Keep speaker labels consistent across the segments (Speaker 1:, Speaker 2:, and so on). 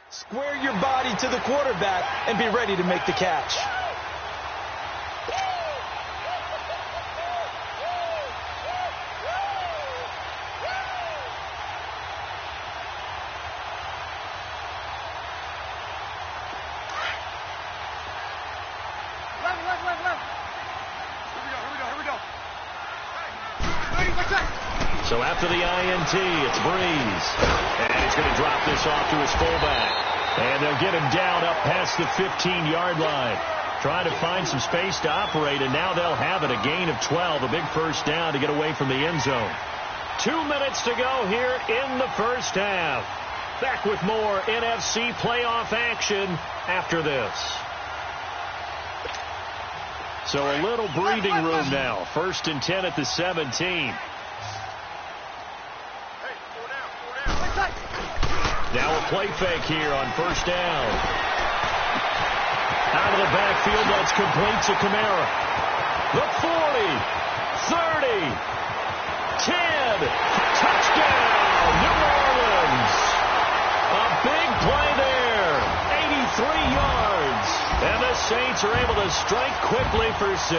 Speaker 1: Square your body to the quarterback and be ready to make the catch.
Speaker 2: So after the INT, it's Breeze. And he's going to drop this off to his fullback. And they'll get him down up past the 15-yard line. Trying to find some space to operate, and now they'll have it. A gain of 12, a big first down to get away from the end zone. 2 minutes to go here in the first half. Back with more NFC playoff action after this. So a little breathing room now. 1st and 10 at the 17. Now a play fake here on first down. Out of the backfield, that's complete to Kamara. The 40, 30, 10, touchdown, New Orleans. A big play there, 83 yards. And the Saints are able to strike quickly for 6.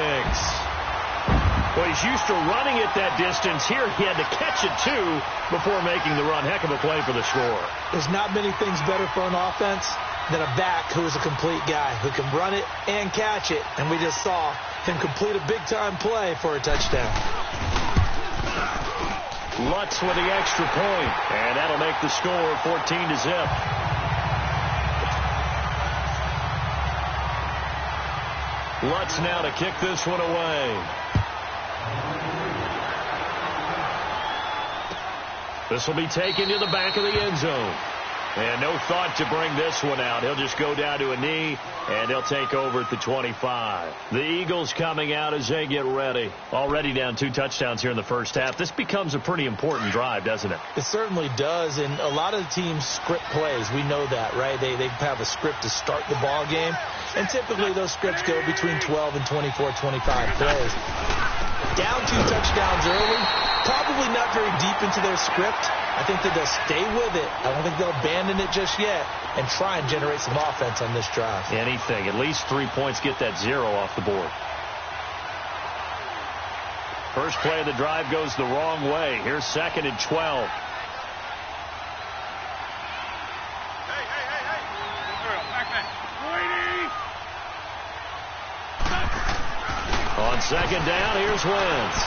Speaker 2: Well, he's used to running it that distance. Here he had to catch it, too, before making the run. Heck of a play for the score.
Speaker 1: There's not many things better for an offense than a back who is a complete guy who can run it and catch it. And we just saw him complete a big-time play for a touchdown.
Speaker 2: Lutz with the extra point, and that'll make the score 14-0. Lutz now to kick this one away. This will be taken to the back of the end zone. And no thought to bring this one out. He'll just go down to a knee, and he'll take over at the 25. The Eagles coming out as they get ready. Already down 2 touchdowns here in the first half. This becomes a pretty important drive, doesn't it?
Speaker 1: It certainly does, and a lot of the teams script plays. We know that, right? They have a script to start the ball game, and typically those scripts go between 12 and 24, 25 plays. Down 2 touchdowns early, probably not very deep into their script. I think that they'll stay with it. I don't think they'll abandon it just yet and try and generate some offense on this drive.
Speaker 2: Anything. At least 3 points, get that 0 off the board. First play of the drive goes the wrong way. Here's 2nd and 12. On 2nd down, here's Wentz.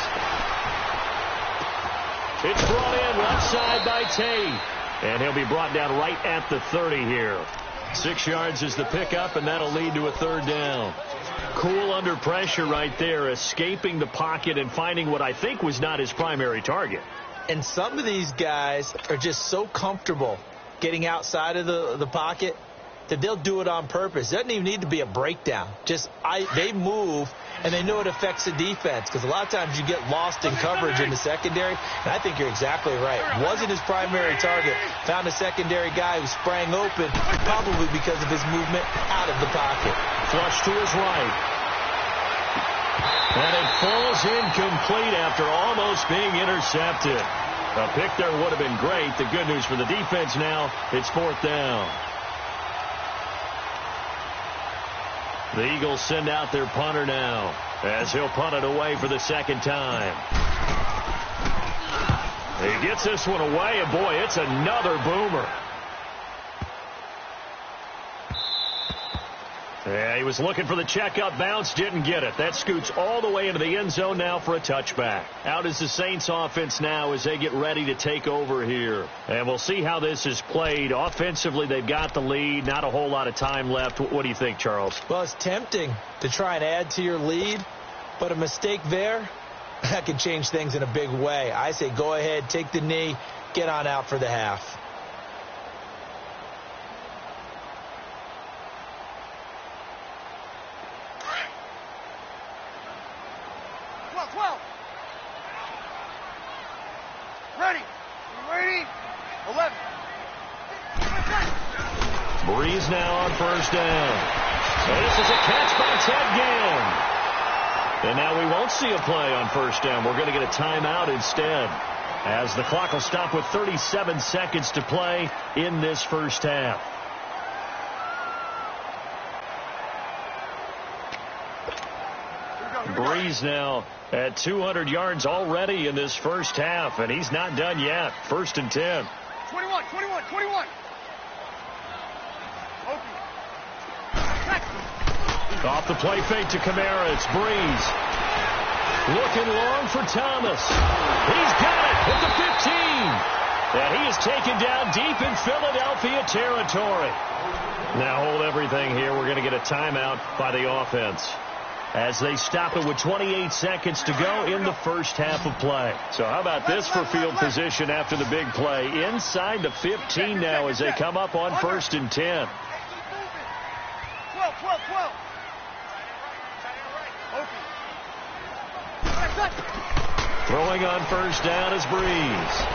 Speaker 2: It's brought in left side by Tate. And he'll be brought down right at the 30 here. 6 yards is the pickup, and that'll lead to a 3rd down. Cool under pressure right there, escaping the pocket and finding what I think was not his primary target.
Speaker 1: And some of these guys are just so comfortable getting outside of the pocket that they'll do it on purpose. It doesn't even need to be a breakdown. They move, and they know it affects the defense, because a lot of times you get lost in coverage in the secondary, and I think you're exactly right. Wasn't his primary target. Found a secondary guy who sprang open, probably because of his movement out of the pocket.
Speaker 2: Flush to his right. And it falls incomplete after almost being intercepted. A pick there would have been great. The good news for the defense now, it's 4th down. The Eagles send out their punter now as he'll punt it away for the 2nd time. He gets this one away, and boy, it's another boomer. Yeah, he was looking for the checkup bounce, didn't get it. That scoots all the way into the end zone now for a touchback. Out is the Saints offense now as they get ready to take over here. And we'll see how this is played. Offensively, they've got the lead. Not a whole lot of time left. What do you think, Charles?
Speaker 1: Well, it's tempting to try and add to your lead, but a mistake there, that can change things in a big way. I say go ahead, take the knee, get on out for the half.
Speaker 2: Breeze now on 1st down. And this is a catch by Ted Ginn. And now we won't see a play on 1st down. We're going to get a timeout instead, as the clock will stop with 37 seconds to play in this first half. Breeze now at 200 yards already in this first half, and he's not done yet. 1st and 10.
Speaker 3: 21.
Speaker 2: Off the play fake to Kamara. It's Breeze. Looking long for Thomas. He's got it at the 15. And he is taken down deep in Philadelphia territory. Now hold everything here. We're going to get a timeout by the offense as they stop it with 28 seconds to go in the first half of play. So how about this for field position after the big play? Inside the 15 now as they come up on 1st and 10.
Speaker 3: 12.
Speaker 2: Throwing on 1st down is Breeze.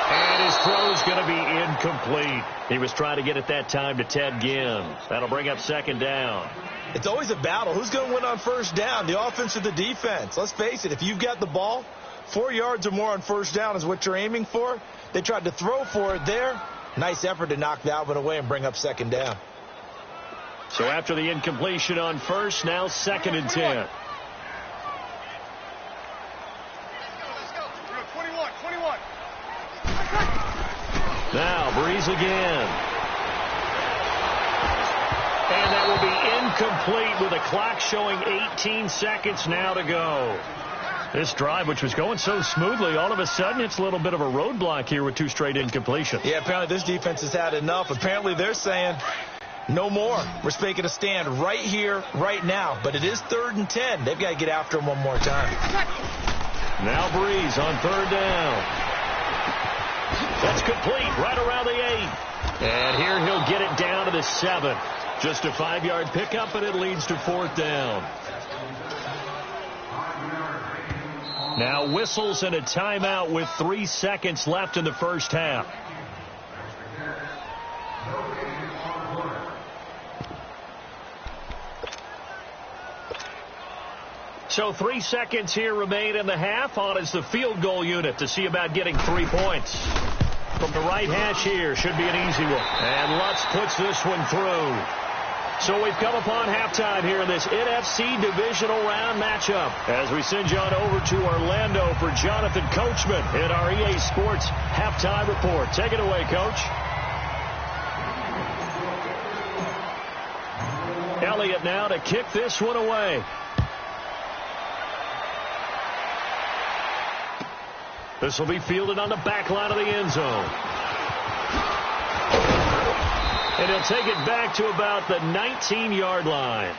Speaker 2: And his throw is going to be incomplete. He was trying to get it that time to Ted Ginn. That'll bring up 2nd down.
Speaker 1: It's always a battle. Who's going to win on 1st down, the offense or the defense? Let's face it, if you've got the ball, 4 yards or more on 1st down is what you're aiming for. They tried to throw for it there. Nice effort to knock that one away and bring up 2nd down.
Speaker 2: So after the incompletion on 1st, now 2nd and 10.
Speaker 3: 21.
Speaker 2: Now Breeze again. And that will be incomplete with a clock showing 18 seconds now to go. This drive, which was going so smoothly, all of a sudden it's a little bit of a roadblock here with 2 straight incompletions.
Speaker 1: Yeah, apparently this defense has had enough. Apparently they're saying no more. We're making a stand right here, right now. But it is 3rd and 10. They've got to get after him one more time.
Speaker 2: Now Breeze on 3rd down. That's complete right around the 8. And here he'll get it down to the 7. Just a 5-yard pickup, and it leads to 4th down. Now whistles and a timeout with 3 seconds left in the first half. So 3 seconds here remain in the half. On is the field goal unit to see about getting 3 points. From the right hash here, should be an easy one. And Lutz puts this one through. So we've come upon halftime here in this NFC divisional round matchup as we send you on over to Orlando for Jonathan Coachman in our EA Sports halftime report. Take it away, Coach. Elliott now to kick this one away. This will be fielded on the back line of the end zone. And he'll take it back to about the 19-yard line.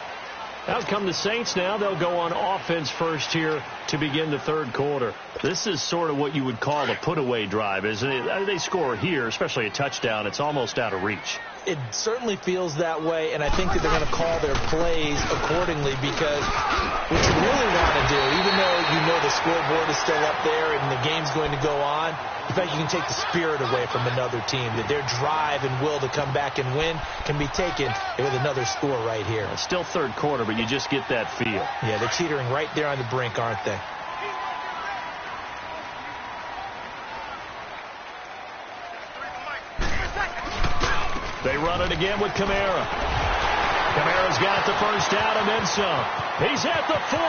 Speaker 2: Out come the Saints now. They'll go on offense first here to begin the 3rd quarter. This is sort of what you would call a put-away drive, isn't it? They score here, especially a touchdown. It's almost out of reach.
Speaker 1: It certainly feels that way, and I think that they're going to call their plays accordingly because what you really want to do, even though you know the scoreboard is still up there and the game's going to go on, in fact, you can take the spirit away from another team, that their drive and will to come back and win can be taken with another score right here.
Speaker 2: It's still 3rd quarter, but you just get that feel.
Speaker 1: Yeah, they're teetering right there on the brink, aren't they?
Speaker 2: They run it again with Kamara. Kamara's got the 1st down and then some. He's at the 40,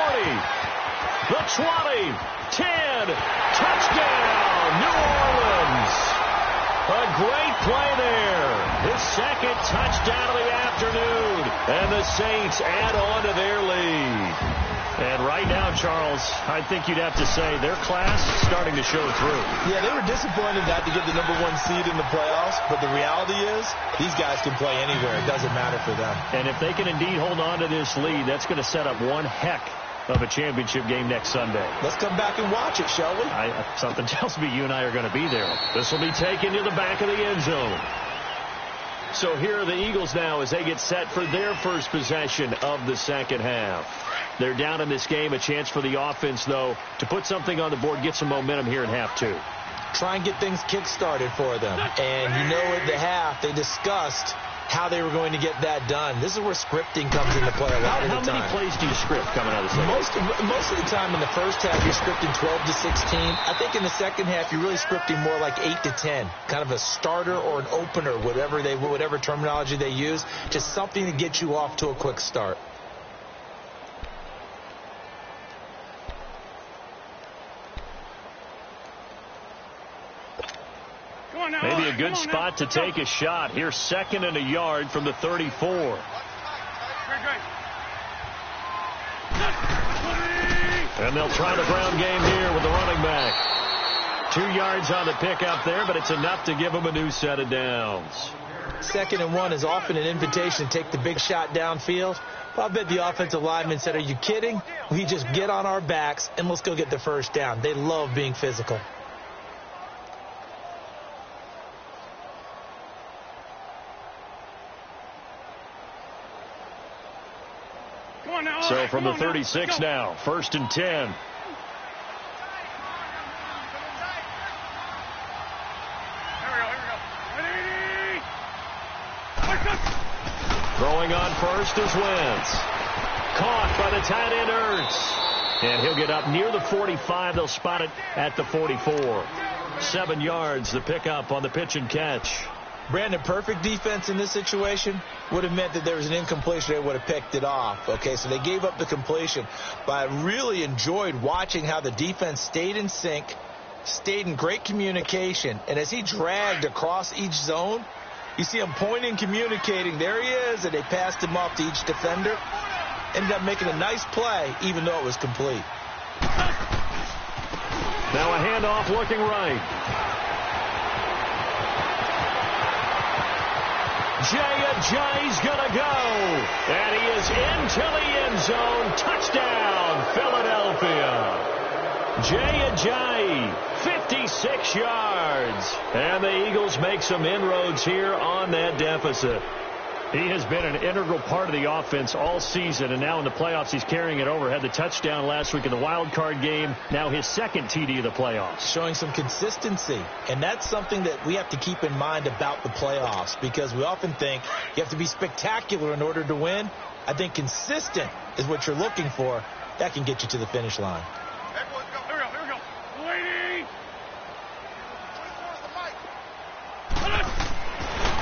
Speaker 2: the 20, 10, touchdown, New Orleans. A great play there. His 2nd touchdown of the afternoon. And the Saints add on to their lead. And right now, Charles, I think you'd have to say their class is starting to show through.
Speaker 1: Yeah, they were disappointed not to get the #1 seed in the playoffs, but the reality is these guys can play anywhere. It doesn't matter for them.
Speaker 2: And if they can indeed hold on to this lead, that's going to set up one heck of a championship game next Sunday.
Speaker 1: Let's come back and watch it, shall we?
Speaker 2: Something tells me you and I are going to be there. This will be taken to the back of the end zone. So here are the Eagles now as they get set for their first possession of the second half. They're down in this game. A chance for the offense, though, to put something on the board, get some momentum here in half 2.
Speaker 1: Try and get things kick-started for them. And you know at the half, they discussed how they were going to get that done. This is where scripting comes into play a lot of the time.
Speaker 2: How many plays do you script coming out of the second?
Speaker 1: Most of the time in the first half, you're scripting 12 to 16. I think in the second half, you're really scripting more like 8 to 10. Kind of a starter or an opener, whatever terminology they use. Just something to get you off to a quick start.
Speaker 2: good spot to take a shot. Here's 2nd and a yard from the 34. And they'll try the ground game here with the running back. 2 yards on the pickup there, but it's enough to give them a new set of downs.
Speaker 1: 2nd and 1 is often an invitation to take the big shot downfield. Well, I bet the offensive lineman said, are you kidding? We just get on our backs and let's go get the first down. They love being physical.
Speaker 2: So from the 36 now, 1st and 10. Throwing on first is Wentz. Caught by the tight end Ertz. And he'll get up near the 45. They'll spot it at the 44. 7 yards, the pickup on the pitch and catch.
Speaker 1: Brandon, perfect defense in this situation would have meant that there was an incompletion. They would have picked it off. Okay, so they gave up the completion. But I really enjoyed watching how the defense stayed in sync, stayed in great communication. And as he dragged across each zone, you see him pointing, communicating. There he is, and they passed him off to each defender. Ended up making a nice play, even though it was complete.
Speaker 2: Now a handoff looking right. Jay's gonna go. And he is into the end zone. Touchdown, Philadelphia. Jay, 56 yards. And the Eagles make some inroads here on that deficit. He has been an integral part of the offense all season, and now in the playoffs he's carrying it over. Had the touchdown last week in the wild card game. Now his 2nd TD of the playoffs.
Speaker 1: Showing some consistency, and that's something that we have to keep in mind about the playoffs, because we often think you have to be spectacular in order to win. I think consistent is what you're looking for. That can get you to the finish line.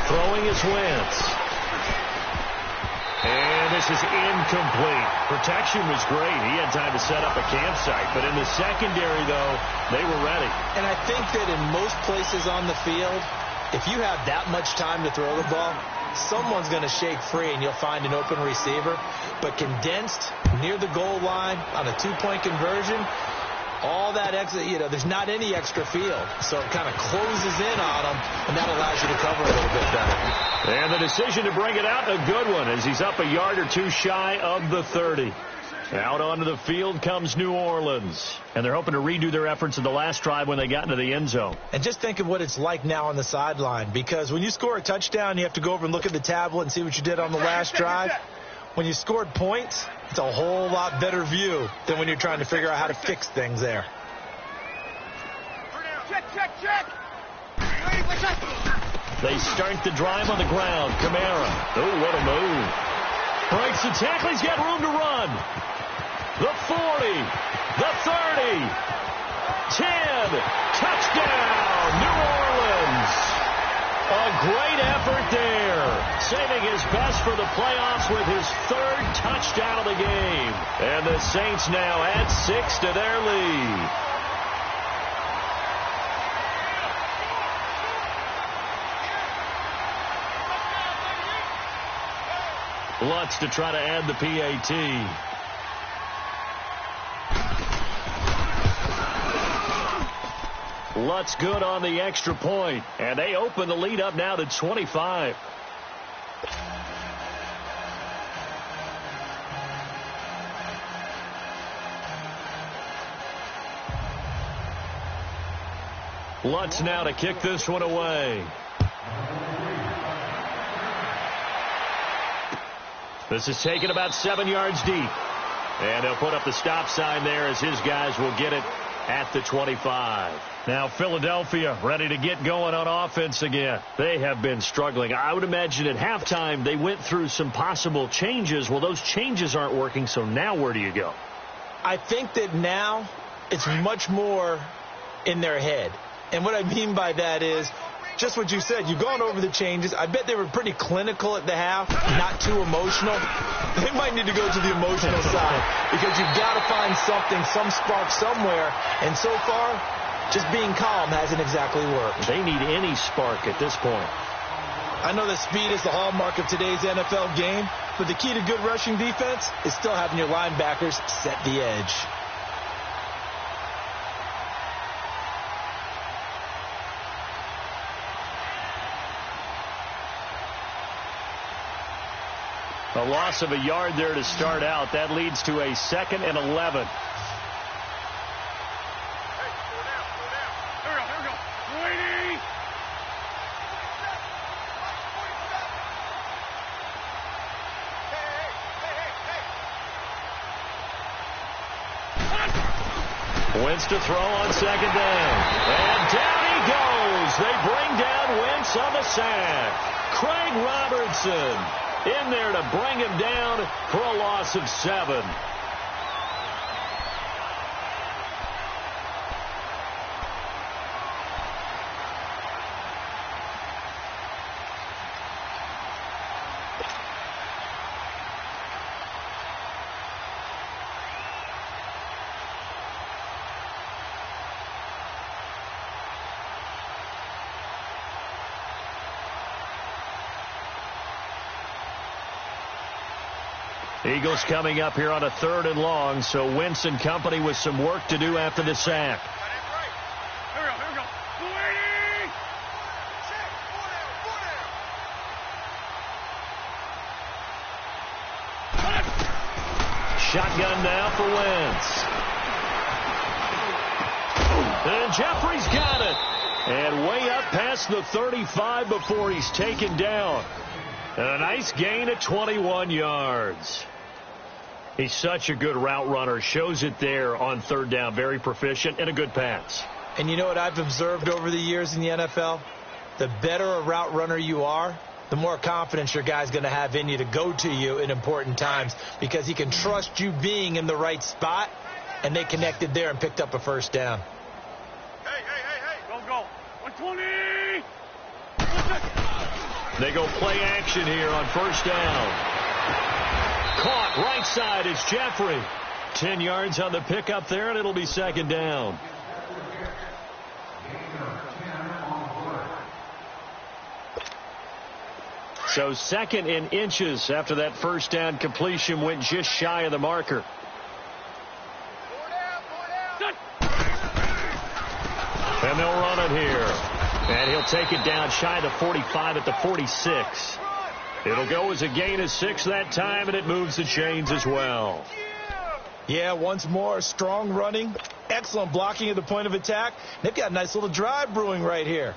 Speaker 2: Throwing is Wentz. And this is incomplete. Protection was great. He had time to set up a campsite. But in the secondary, though, they were ready.
Speaker 1: And I think that in most places on the field, if you have that much time to throw the ball, someone's going to shake free and you'll find an open receiver. But condensed near the goal line on a 2-point conversion, all that extra, there's not any extra field. So it kind of closes in on them, and that allows you to cover a little bit better.
Speaker 2: And the decision to bring it out, a good one, as he's up a yard or two shy of the 30. Out onto the field comes New Orleans. And they're hoping to redo their efforts in the last drive when they got into the end zone.
Speaker 1: And just think of what it's like now on the sideline, because when you score a touchdown, you have to go over and look at the tablet and see what you did on the last drive. When you scored points, it's a whole lot better view than when you're trying to figure out how to fix things there.
Speaker 3: Check.
Speaker 2: They start the drive on the ground. Kamara. Oh, what a move. Breaks the tackle. He's got room to run. The 40. The 30. 10. Touchdown, New Orleans. A great effort there. Saving his best for the playoffs with his 3rd touchdown of the game. And the Saints now add 6 to their lead. Lutz to try to add the PAT. Lutz good on the extra point. And they open the lead up now to 25. Lutz now to kick this one away. This is taken about 7 yards deep. And he'll put up the stop sign there as his guys will get it at the 25. Now Philadelphia ready to get going on offense again. They have been struggling. I would imagine at halftime they went through some possible changes. Well, those changes aren't working, so now where do you go?
Speaker 1: I think that now it's much more in their head. And what I mean by that is just what you said. You've gone over the changes. I bet they were pretty clinical at the half, not too emotional. They might need to go to the emotional side because you've got to find something, some spark somewhere. And so far, Just being calm hasn't exactly worked.
Speaker 2: They need any spark at this point.
Speaker 1: I know that speed is the hallmark of today's NFL game, but the key to good rushing defense is still having your linebackers set the edge.
Speaker 2: A loss of a yard there to start out. That leads to a 2nd and 11. Wentz to throw on 2nd down. And down he goes. They bring down Wentz on the sack. Craig Robertson in there to bring him down for a loss of 7. Eagles coming up here on a 3rd and long, so Wentz and company with some work to do after the sack. Shotgun now for Wentz. And Jeffrey's got it. And way up past the 35 before he's taken down. And a nice gain of 21 yards. He's such a good route runner. Shows it there on 3rd down. Very proficient and a good pass.
Speaker 1: And you know what I've observed over the years in the NFL? The better a route runner you are, the more confidence your guy's going to have in you to go to you in important times because he can trust you being in the right spot, and they connected there and picked up a 1st down.
Speaker 3: Hey. Go. 120.
Speaker 2: They go play action here on 1st down. Caught right side is Jeffrey. 10 yards on the pickup there, and it'll be 2nd down. So 2nd and inches after that 1st down completion went just shy of the marker. And they'll run it here. And he'll take it down shy of the 45 at the 46. It'll go as a gain of 6 that time, and it moves the chains as well.
Speaker 1: Yeah, once more, strong running, excellent blocking at the point of attack. They've got a nice little drive brewing right here.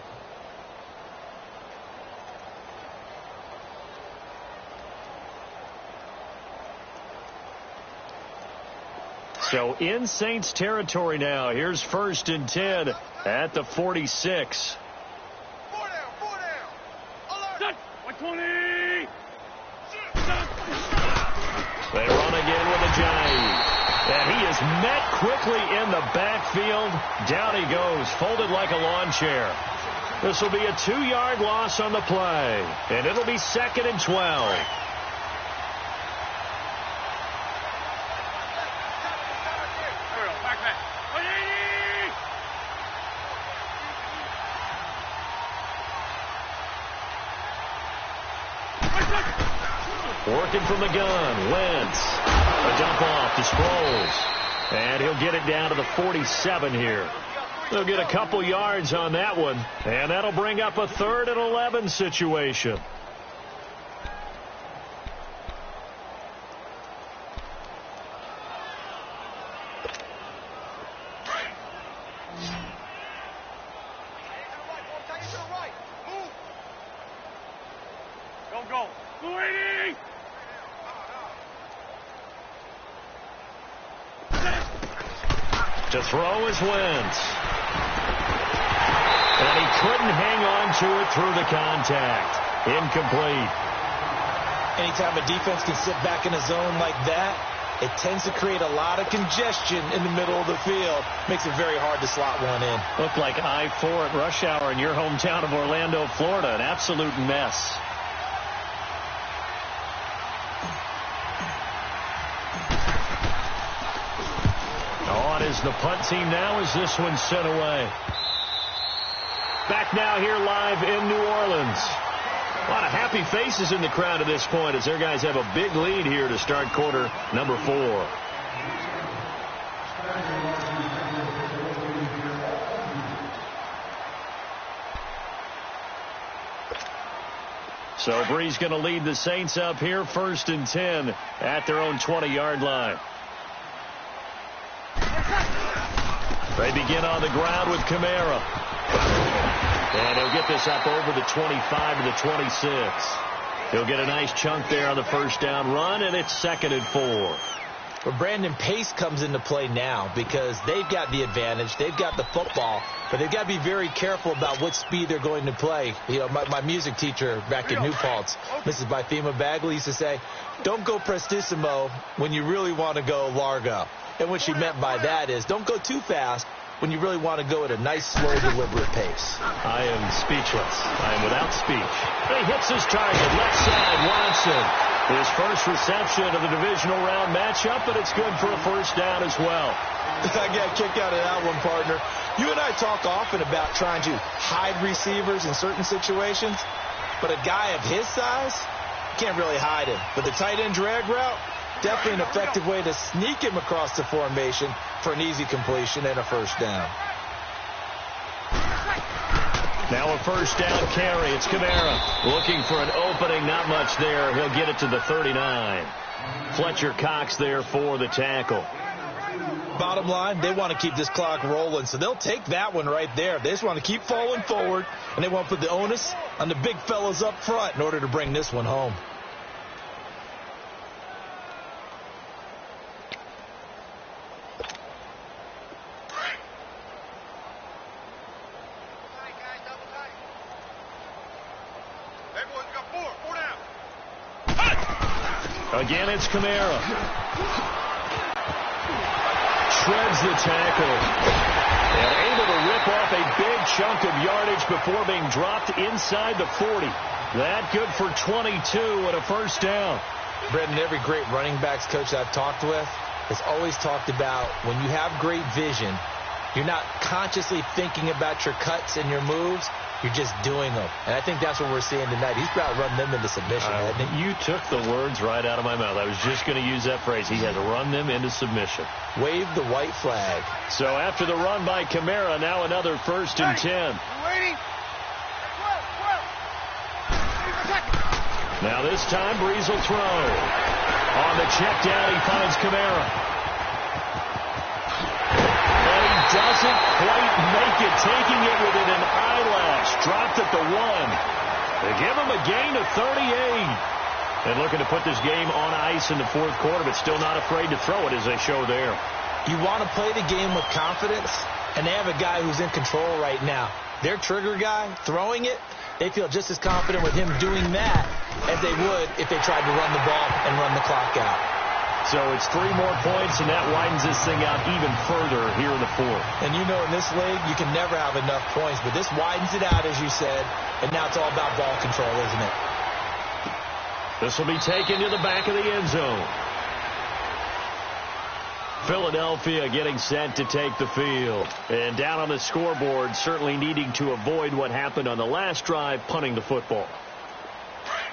Speaker 2: So in Saints territory now. Here's 1st and 10 at the 46.
Speaker 3: 120.
Speaker 2: They run again with a jive. And he is met quickly in the backfield. Down he goes, folded like a lawn chair. This will be a 2-yard loss on the play. And it'll be 2nd and 12. Working from the gun, Wentz. A dump off to Sproles. And he'll get it down to the 47 here. They'll get a couple yards on that one. And that'll bring up a 3rd and 11 situation.
Speaker 3: Go. 280.
Speaker 2: To throw is Wentz. And he couldn't hang on to it through the contact. Incomplete.
Speaker 1: Anytime a defense can sit back in a zone like that, it tends to create a lot of congestion in the middle of the field. Makes it very hard to slot one in.
Speaker 2: Looked like I-4 at rush hour in your hometown of Orlando, Florida. An absolute mess. is the punt team now as this one's sent away. Back now here live in New Orleans. A lot of happy faces in the crowd at this point as their guys have a big lead here to start quarter number 4. So Bree's going to lead the Saints up here 1st and 10 at their own 20-yard line. They begin on the ground with Kamara. And he'll get this up over the 25 to the 26. He'll get a nice chunk there on the first down run, and it's 2nd and 4.
Speaker 1: Well, Brandon, pace comes into play now because they've got the advantage. They've got the football, but they've got to be very careful about what speed they're going to play. You know, my music teacher back in New Paltz, Mrs. Bythema Bagley, used to say, don't go prestissimo when you really want to go largo. And what she meant by that is don't go too fast when you really want to go at a nice, slow, deliberate pace.
Speaker 2: I am speechless. I am without speech. He hits his target, left side, Watson. His first reception of the divisional round matchup, but it's good for a first down as well.
Speaker 1: I got a kick out of that one, partner. You and I talk often about trying to hide receivers in certain situations, but a guy of his size, can't really hide him. But the tight end drag route, definitely an effective way to sneak him across the formation for an easy completion and a first down.
Speaker 2: Now a first down carry. It's Kamara looking for an opening. Not much there. He'll get it to the 39. Fletcher Cox there for the tackle.
Speaker 1: Bottom line, they want to keep this clock rolling, so they'll take that one right there. They just want to keep falling forward, and they want to put the onus on the big fellas up front in order to bring this one home.
Speaker 2: Again, it's Kamara. Shreds the tackle. And able to rip off a big chunk of yardage before being dropped inside the 40. That good for 22 and a first down.
Speaker 1: Brendan, every great running backs coach I've talked with has always talked about when you have great vision, you're not consciously thinking about your cuts and your moves. You're just doing them. And I think that's what we're seeing tonight. He's about to run them into submission, hasn't he?
Speaker 2: You took the words right out of my mouth. I was just going to use that phrase. He has run them into submission.
Speaker 1: Wave the white flag.
Speaker 2: So after the run by Kamara, now another 1st and 10. Now this time, Brees will throw. On the check down, he finds Kamara. Doesn't quite make it, taking it within an eyelash. Dropped at the 1. They give him a gain of 38. And looking to put this game on ice in the 4th quarter, but still not afraid to throw it as they show there.
Speaker 1: You want to play the game with confidence, and they have a guy who's in control right now. Their trigger guy, throwing it, they feel just as confident with him doing that as they would if they tried to run the ball and run the clock out.
Speaker 2: So it's 3 more points, and that widens this thing out even further here in the 4th.
Speaker 1: And you know in this league, you can never have enough points, but this widens it out, as you said, and now it's all about ball control, isn't it?
Speaker 2: This will be taken to the back of the end zone. Philadelphia getting set to take the field. And down on the scoreboard, certainly needing to avoid what happened on the last drive, punting the football.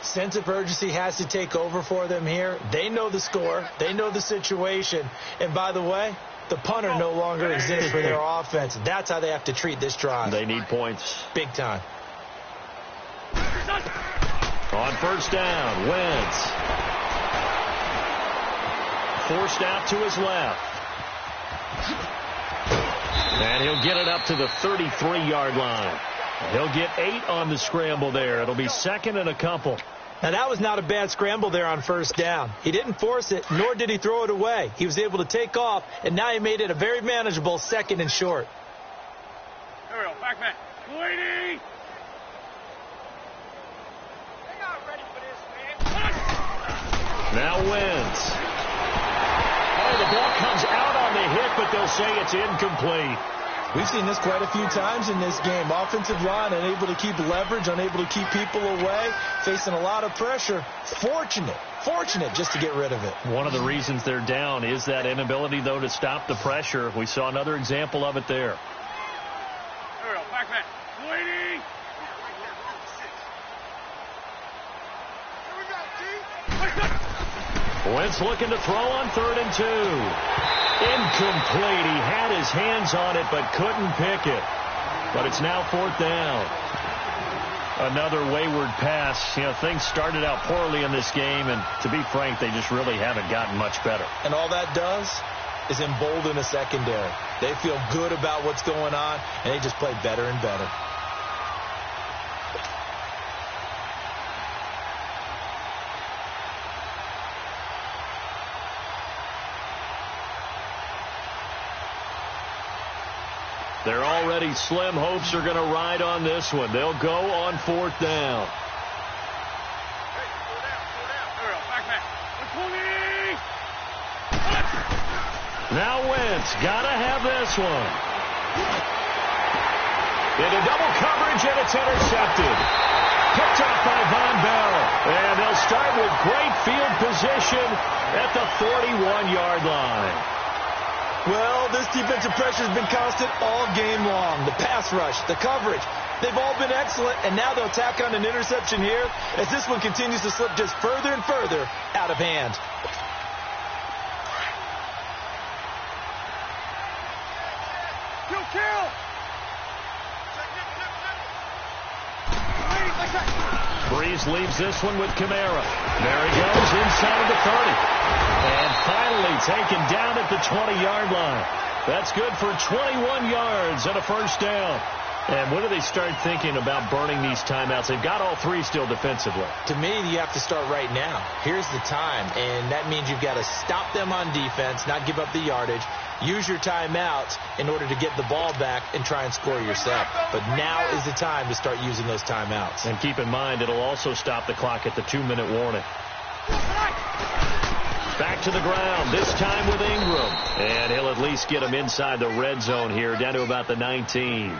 Speaker 1: Sense of urgency has to take over for them here. They know the score. They know the situation. And by the way, the punter no longer exists for their offense. That's how they have to treat this drive.
Speaker 2: They need points.
Speaker 1: Big time.
Speaker 2: On first down, Wentz. Forced out to his left. And he'll get it up to the 33-yard line. He'll get 8 on the scramble there. It'll be 2nd and a couple.
Speaker 1: Now, that was not a bad scramble there on first down. He didn't force it, nor did he throw it away. He was able to take off, and now he made it a very manageable 2nd and short.
Speaker 3: Here we go. Back man. Waiting.
Speaker 4: They're not ready for this, man.
Speaker 2: Now Wentz. Oh, the ball comes out on the hit, but they'll say it's incomplete.
Speaker 1: We've seen this quite a few times in this game. Offensive line unable to keep leverage, unable to keep people away, facing a lot of pressure. Fortunate just to get rid of it.
Speaker 2: One of the reasons they're down is that inability, though, to stop the pressure. We saw another example of it there.
Speaker 3: There we go. Back man. Waiting.
Speaker 2: Wentz looking to throw on 3rd and 2. Incomplete. He had his hands on it but couldn't pick it. But it's now 4th down. Another wayward pass. You know, things started out poorly in this game, and to be frank, they just really haven't gotten much better.
Speaker 1: And all that does is embolden the secondary. They feel good about what's going on, and they just play better and better.
Speaker 2: They're already slim hopes are going to ride on this one. They'll go on 4th down.
Speaker 3: Hey, slow down. There we go. Back man. 120.
Speaker 2: Now Wentz got to have this one. Into double coverage, and it's intercepted. Picked off by Von Bell. And they'll start with great field position at the 41-yard line.
Speaker 1: Well, this defensive pressure has been constant all game long. The pass rush, the coverage, they've all been excellent, and now they'll tack on an interception here as this one continues to slip just further and further out of hand.
Speaker 3: Kill.
Speaker 2: Breeze leaves this one with Kamara. There he goes inside of the 30. And finally taken down at the 20-yard line. That's good for 21 yards and a 1st down. And when do they start thinking about burning these timeouts? They've got all 3 still defensively.
Speaker 1: To me, you have to start right now. Here's the time, and that means you've got to stop them on defense, not give up the yardage. Use your timeouts in order to get the ball back and try and score yourself. But now is the time to start using those timeouts.
Speaker 2: And keep in mind, it'll also stop the clock at the 2-minute warning. Back to the ground, this time with Ingram. And he'll at least get him inside the red zone here, down to about the 19.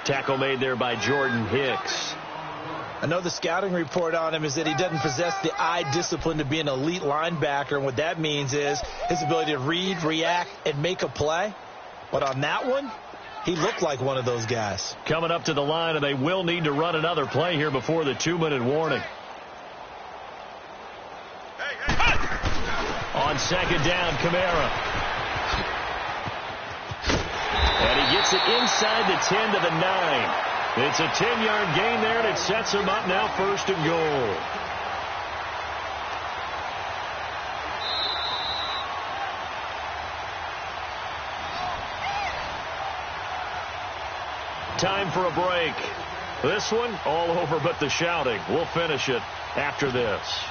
Speaker 2: Tackle made there by Jordan Hicks.
Speaker 1: I know the scouting report on him is that he doesn't possess the eye discipline to be an elite linebacker. And what that means is his ability to read, react, and make a play. But on that one, he looked like one of those guys.
Speaker 2: Coming up to the line, and they will need to run another play here before the 2-minute warning. On 2nd down, Kamara. And he gets it inside the 10 to the 9. It's a 10-yard gain there, and it sets him up now 1st and goal. Time for a break. This one, all over but the shouting. We'll finish it after this.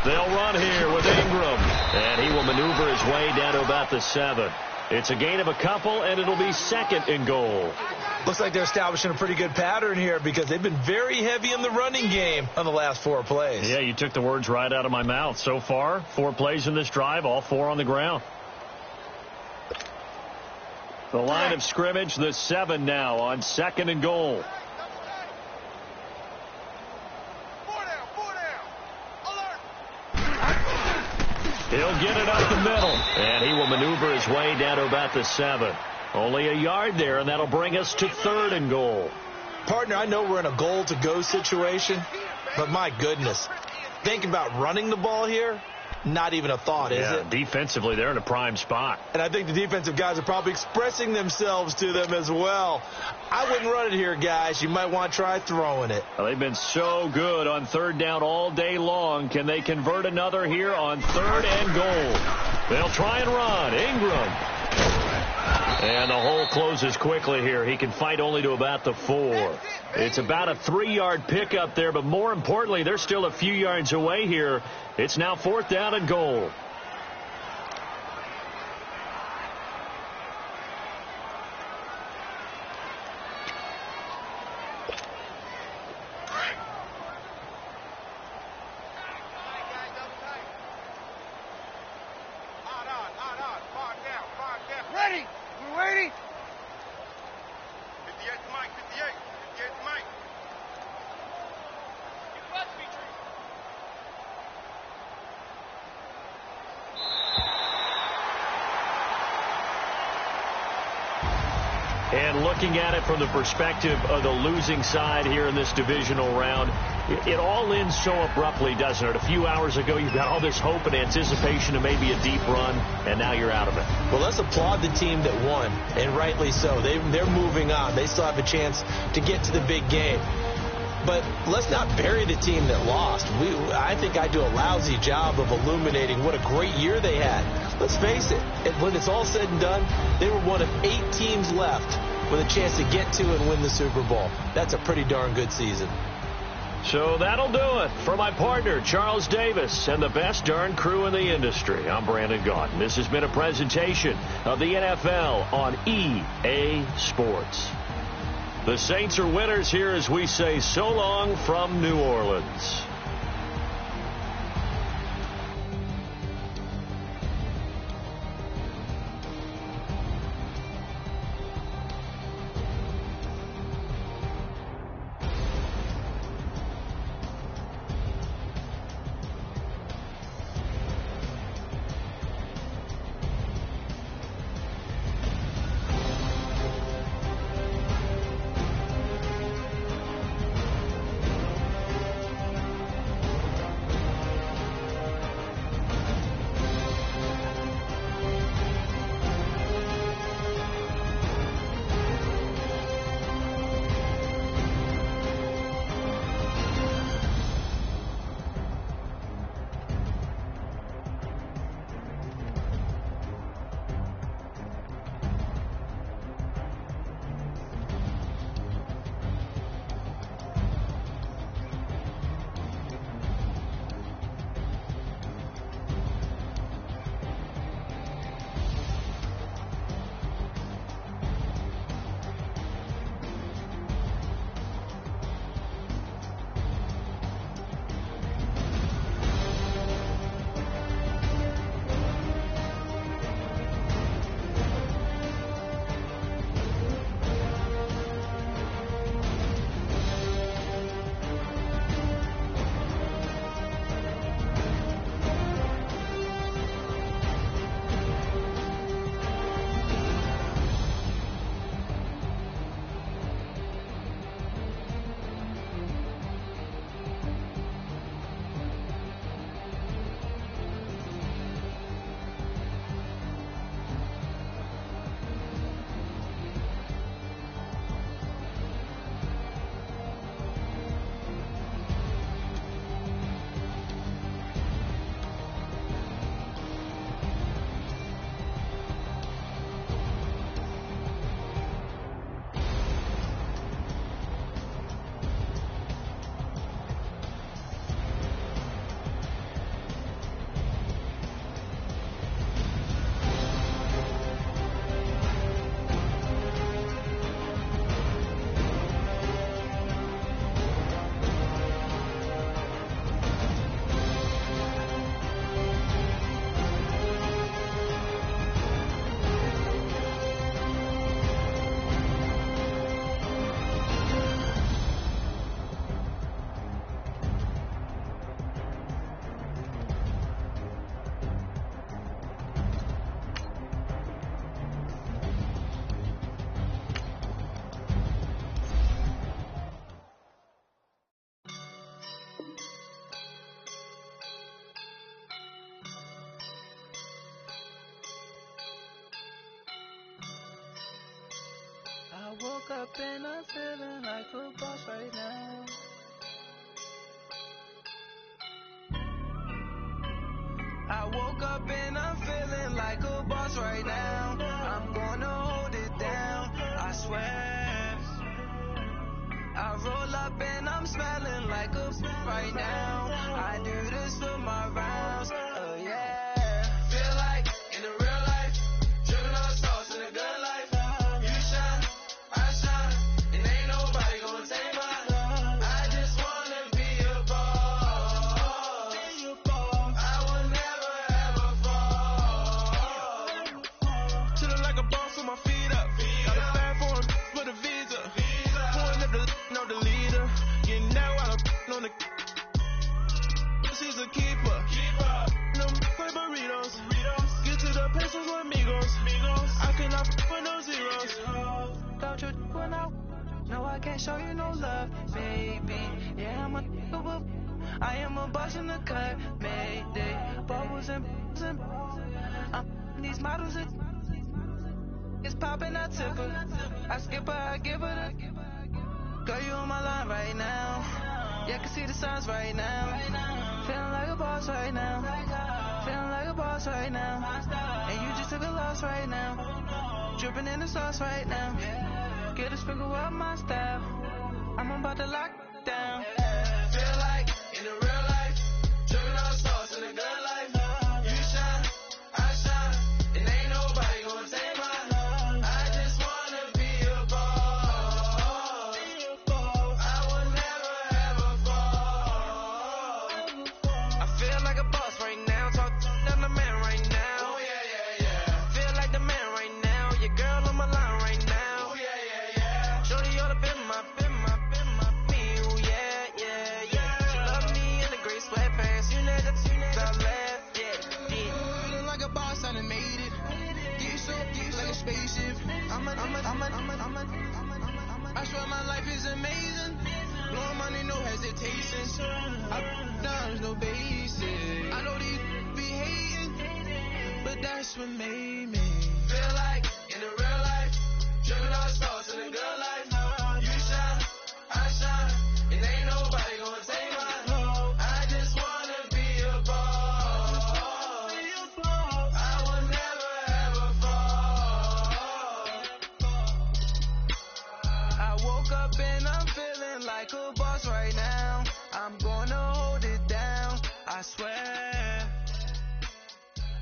Speaker 2: They'll run here with Ingram, and he will maneuver his way down to about the 7. It's a gain of a couple, and it'll be 2nd and goal.
Speaker 1: Looks like they're establishing a pretty good pattern here because they've been very heavy in the running game on the last 4 plays.
Speaker 2: Yeah, you took the words right out of my mouth. So far, 4 plays in this drive, all 4 on the ground. The line of scrimmage, the 7 now on 2nd and goal. He'll get it up the middle, and he will maneuver his way down to about the 7. Only a yard there, and that'll bring us to 3rd and goal.
Speaker 1: Partner, I know we're in a goal-to-go situation, but my goodness, thinking about running the ball here, not even a thought, is it?
Speaker 2: Defensively, they're in a prime spot.
Speaker 1: And I think the defensive guys are probably expressing themselves to them as well. I wouldn't run it here, guys. You might want to try throwing it.
Speaker 2: Well, they've been so good on third down all day long. Can they convert another here on third and goal? They'll try and run. Ingram. And the hole closes quickly here. He can fight only to about the 4. It's about a 3-yard pickup there, but more importantly, they're still a few yards away here. It's now 4th down and goal.
Speaker 4: Ready! We're waiting!
Speaker 3: 58 to Mike, 58 to Mike.
Speaker 2: And looking at it from the perspective of the losing side here in this divisional round, it all ends so abruptly, doesn't it? A few hours ago, you've got all this hope and anticipation of maybe a deep run, and now you're out of it.
Speaker 1: Well, let's applaud the team that won, and rightly so. They're moving on. They still have a chance to get to the big game. But let's not bury the team that lost. I think I do a lousy job of illuminating what a great year they had. Let's face it, when it's all said and done, they were one of 8 teams left with a chance to get to and win the Super Bowl. That's a pretty darn good season.
Speaker 2: So that'll do it for my partner, Charles Davis, and the best darn crew in the industry. I'm Brandon Gaudin. This has been a presentation of the NFL on EA Sports. The Saints are winners here as we say so long from New Orleans.
Speaker 5: woke up and I'm feeling like a boss right now. I woke up and I'm feeling like a boss right now. I'm gonna hold it down, I swear. I roll up and I'm smelling like a right now. I do this for my rounds, oh yeah. Feel like in the real life, dripping on sauce in the good life. You shine, I shine, and ain't nobody gonna take mine. I just wanna be a boss. I will never ever fall. Chillin' like a boss with my feet up. Got a bag for him with a visa. Pulling up the no the leader. Getting that while I'm on the. She's a keeper. No play burritos. Get to the pesos with amigos. I cannot with no zeros. Don't you run out? No, I can't show you no love, baby. Yeah, I am a boss in the cut, mayday. Bubbles and these models it's popping, I tip her. I skip her, I give her the. Girl, you on my line right now. Yeah, I can see the signs right now. Feeling like a boss right now. Feeling like a boss right now. And you just took a loss right now. Dripping in the sauce right now. Get a sprinkle up my style. I'm about to lock down. Feel like in the real life, dripping on sauce in the good life. You shine, I shine, and ain't nobody gonna take mine. I just wanna be a boss. I will never ever fall. I feel like a boss right now. Talk to the man right now. Oh yeah. Feel like the man right now. Your girl on my line right now. Oh yeah. Shorty all up in my me. Oh yeah. She love me in the gray sweatpants. You know that left. Yeah. Feeling like a boss, I done made it. Get so like a spaceship. I swear my life is amazing. Blowing money, no hesitation. There's no basic. I know these be hating, but that's what made me feel like in the real life, dripping on sauce in the good life. You shine, I shine, and ain't nobody gonna take mine. I just wanna be a boss. I will never ever fall. I woke up and I'm feeling like a boss right now. I'm gonna hold it down, I swear.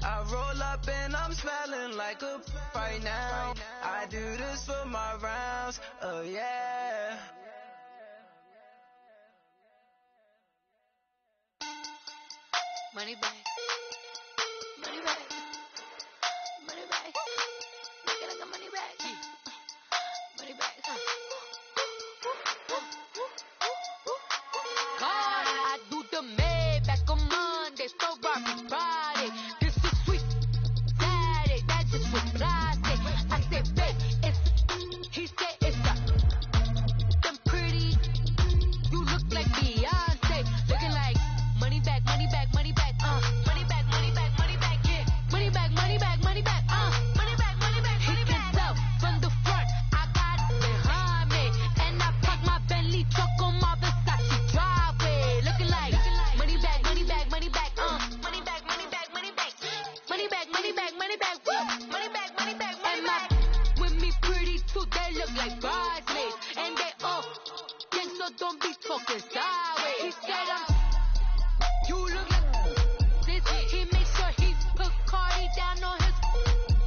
Speaker 5: I roll up and I'm smelling like a right now. I do this for my rounds, oh yeah.
Speaker 6: Money back. Money back. Money back. Make it like a money back. Money back. God, I do the Maybach on Monday, so Robbie Friday. This is sweet Saturday, that just was Friday. I said, babe, it's, he said it's a, them pretty, you look like Beyonce, looking like money back, money back, money back, money back, money back, money back, yeah, money back, money back, money back, money back, money back, money back. He can tell from the front, I got it behind me, and I park my Bentley truck on my Versace driveway, looking like money back, money back, money back, money back, money back, money back, money back, money back, money back, money back, money back, money back. With me pretty too, they look like bridesmaids, and they all gang, so don't be talking sideways. He said you look like this. He made sure he put Cardi down on his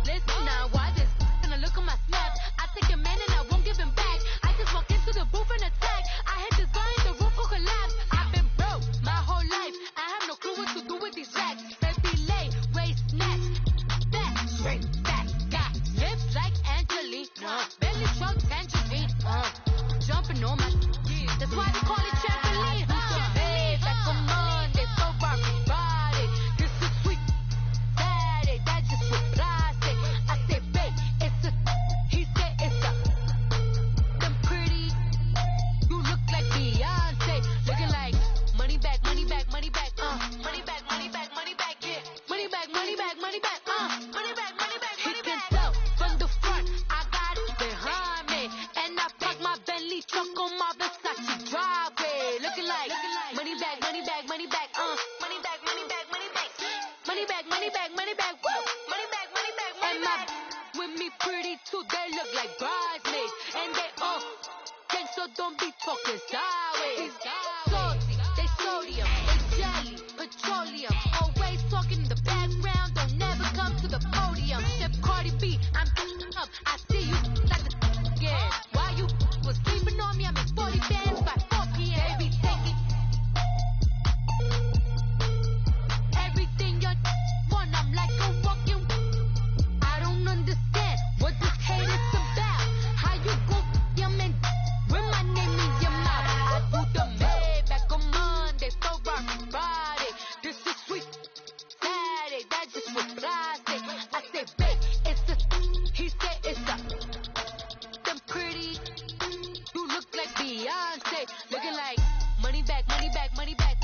Speaker 6: list. Now why this? Gonna look at my snaps. I take a man and I won't give him back. I just walk into the booth and attack. I hit the sign, the roof will collapse. I've been broke my whole life. I have no clue what to do with these racks. Baby lay, waist snatch, back, straight back. Got lips like Angelina, belly truck tangerine. Jumping on my, that's why they call it trampoline. so don't be talking sideways. Salty, they sodium, they jelly, petroleum. Always talking in the background, don't never come to the podium. Chef Cardi B, I'm up. I see you like the again. Why you was sleeping on me? I'm in 40 bands by 4 p.m. Baby, take it. Everything you want, I'm like a walking. I don't understand what this hate is about. How you go your man with my name in your mouth? I do the Maybach on Monday, so rock Friday. This is sweet Saturday, that just was plastic. I said, babe, it's the. He said it's the. Them pretty. You look like Beyonce, looking like money back, money back, money back,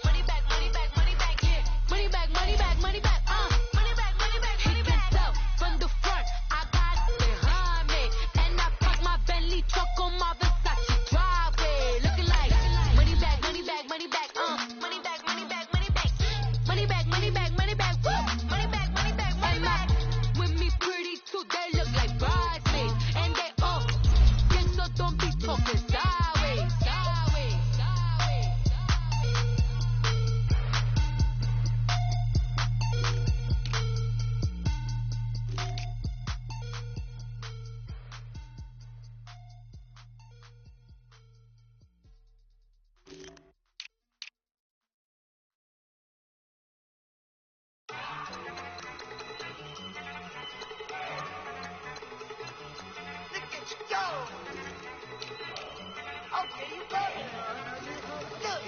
Speaker 6: money back, money back, money back, yeah, money back, money back, money back, money back, money back, money back. He can from the front, I got it behind me, and I park my Bentley truck on my Versace driveway, looking like money back, money back, money back, money back, money back, money back, money back, money back, money back, money back, money back, money back. With me pretty too, they look like bridesmaids, and they all get so don't be talking sideways, sideways, sideways.
Speaker 4: Look at you go. Okay, you better. Look.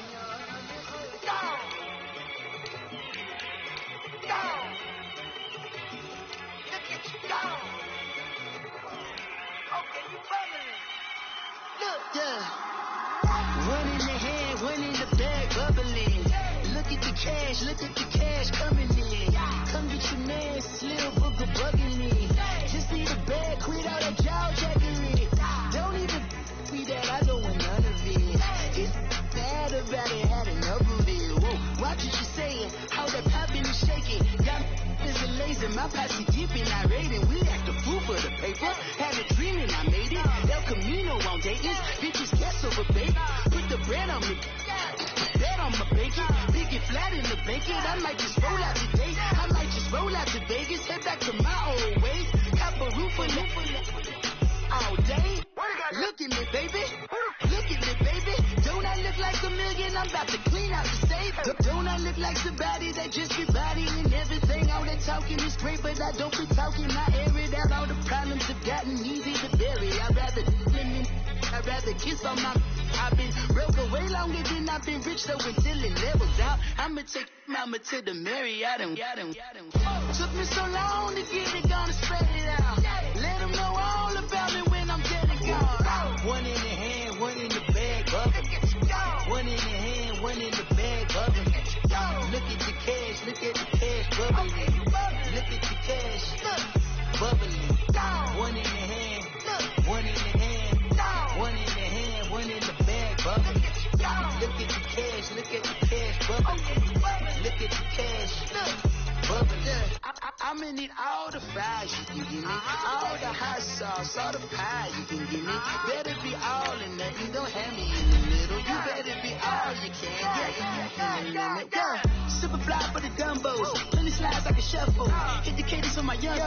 Speaker 4: Go. Go. Look at you go. Okay, you bubbling. Look.
Speaker 7: Yeah. One in the hand, one in the bag, bubbling. Look at the cash coming in. Come get your man, Slim Booker bugging me. Just need a bag, quit all that jaw jackery. Don't even be that, I don't want none of it. It's bad about it, had enough of it. Whoa, watch what you saying, how that poppin' and shaking. Got is a laser, my posse deep and irate, and we act a fool for the paper. Had a dream and I made it. El Camino on Dayton's, bitches guess over bait. Put the bread on me, bet on my bacon. Big and flat in the bacon. I might just roll out today. I might just roll out to Vegas, head back to my old ways. Cop a roof for all day. Look at me, baby. Look at me, baby. Don't I look like a million? I'm about to clean out the safe. Don't I look like somebody that just be bodying everything? All that talking is great, but I don't be talking. I air it out. All the problems have gotten easy to bury. I'd rather kiss on my. I've been broke way longer than I've been rich, so until it levels out, I'ma take mama to the Marriott and took me so long to get it, gonna spread it out. Let them know all about me when I'm dead and gone. One in the hand, one in the bag, bubbling. One in the hand, one in the bag, bubbling. Look at the cash, bubbling. Look at the cash, bubbling. One in the hand, one in the hand, one in the hand, one in the bag, bubbling. Look at the cash, bubbling. Look at the cash, bubbling. I'ma need all the fries you can give me, all the hot sauce, all the pie you can give me. Better be all in nothing, don't have me in the middle. You better be all you can. Yeah. Super fly for the dumbos, plenty slides like a shuffle. Hit the cadence on my young.